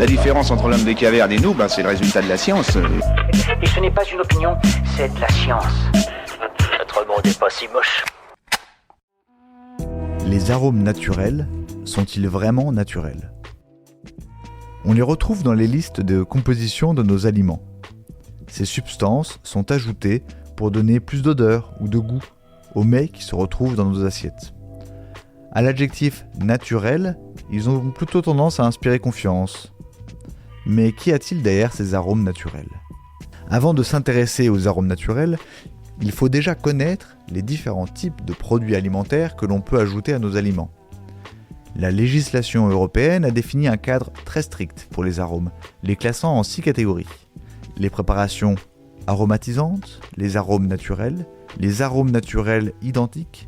La différence entre l'homme des cavernes et nous, c'est le résultat de la science. Et ce n'est pas une opinion, c'est de la science. Notre monde n'est pas si moche. Les arômes naturels sont-ils vraiment naturels ? On les retrouve dans les listes de composition de nos aliments. Ces substances sont ajoutées pour donner plus d'odeur ou de goût aux mets qui se retrouvent dans nos assiettes. À l'adjectif « naturel », ils ont plutôt tendance à inspirer confiance. Mais qu'y a-t-il derrière ces arômes naturels ? Avant de s'intéresser aux arômes naturels, il faut déjà connaître les différents types de produits alimentaires que l'on peut ajouter à nos aliments. La législation européenne a défini un cadre très strict pour les arômes, les classant en 6 catégories. Les préparations aromatisantes, les arômes naturels identiques,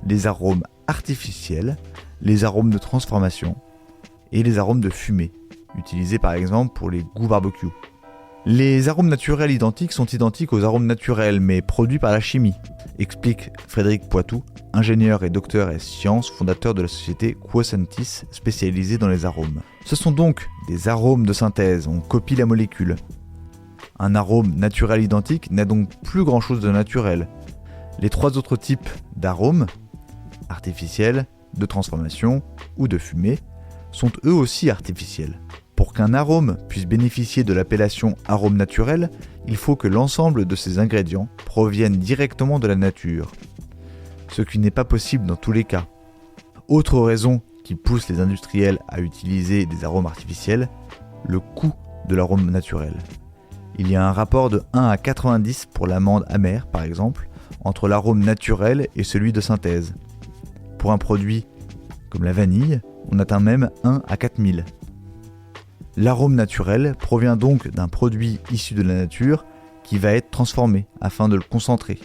les arômes artificiels, les arômes de transformation et les arômes de fumée, utilisés par exemple pour les goûts barbecue. Les arômes naturels identiques sont identiques aux arômes naturels mais produits par la chimie, explique Frédéric Poitou, ingénieur et docteur en sciences, fondateur de la société Quocentis spécialisée dans les arômes. Ce sont donc des arômes de synthèse, on copie la molécule. Un arôme naturel identique n'a donc plus grand chose de naturel. Les 3 autres types d'arômes, artificiels, de transformation ou de fumée, sont eux aussi artificiels. Pour qu'un arôme puisse bénéficier de l'appellation arôme naturel, il faut que l'ensemble de ces ingrédients proviennent directement de la nature, ce qui n'est pas possible dans tous les cas. Autre raison qui pousse les industriels à utiliser des arômes artificiels, le coût de l'arôme naturel. Il y a un rapport de 1 à 90 pour l'amande amère, par exemple, entre l'arôme naturel et celui de synthèse. Pour un produit comme la vanille, on atteint même 1 à 4000. L'arôme naturel provient donc d'un produit issu de la nature qui va être transformé afin de le concentrer.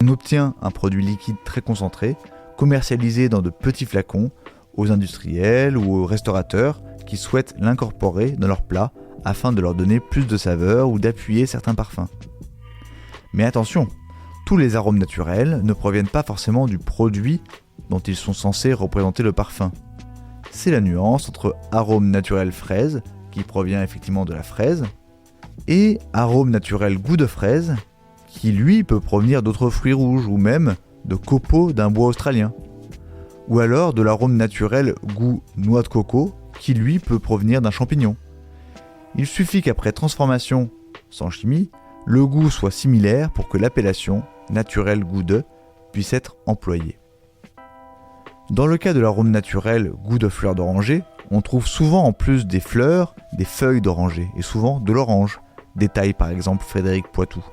On obtient un produit liquide très concentré, commercialisé dans de petits flacons aux industriels ou aux restaurateurs qui souhaitent l'incorporer dans leurs plats afin de leur donner plus de saveur ou d'appuyer certains parfums. Mais attention, tous les arômes naturels ne proviennent pas forcément du produit dont ils sont censés représenter le parfum. C'est la nuance entre arôme naturel fraise, qui provient effectivement de la fraise, et arôme naturel goût de fraise, qui lui peut provenir d'autres fruits rouges ou même de copeaux d'un bois australien. Ou alors de l'arôme naturel goût noix de coco, qui lui peut provenir d'un champignon. Il suffit qu'après transformation, sans chimie, le goût soit similaire pour que l'appellation naturel goût de puisse être employée. Dans le cas de l'arôme naturel goût de fleurs d'oranger, on trouve souvent en plus des fleurs, des feuilles d'oranger et souvent de l'orange, détaille par exemple Frédéric Poitou.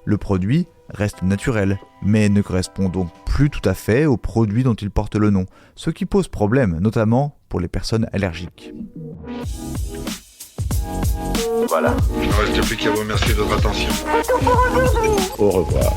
Le produit reste naturel, mais ne correspond donc plus tout à fait au produit dont il porte le nom, ce qui pose problème, notamment pour les personnes allergiques. Voilà. Il ne reste plus qu'à vous remercier de votre attention. Au revoir.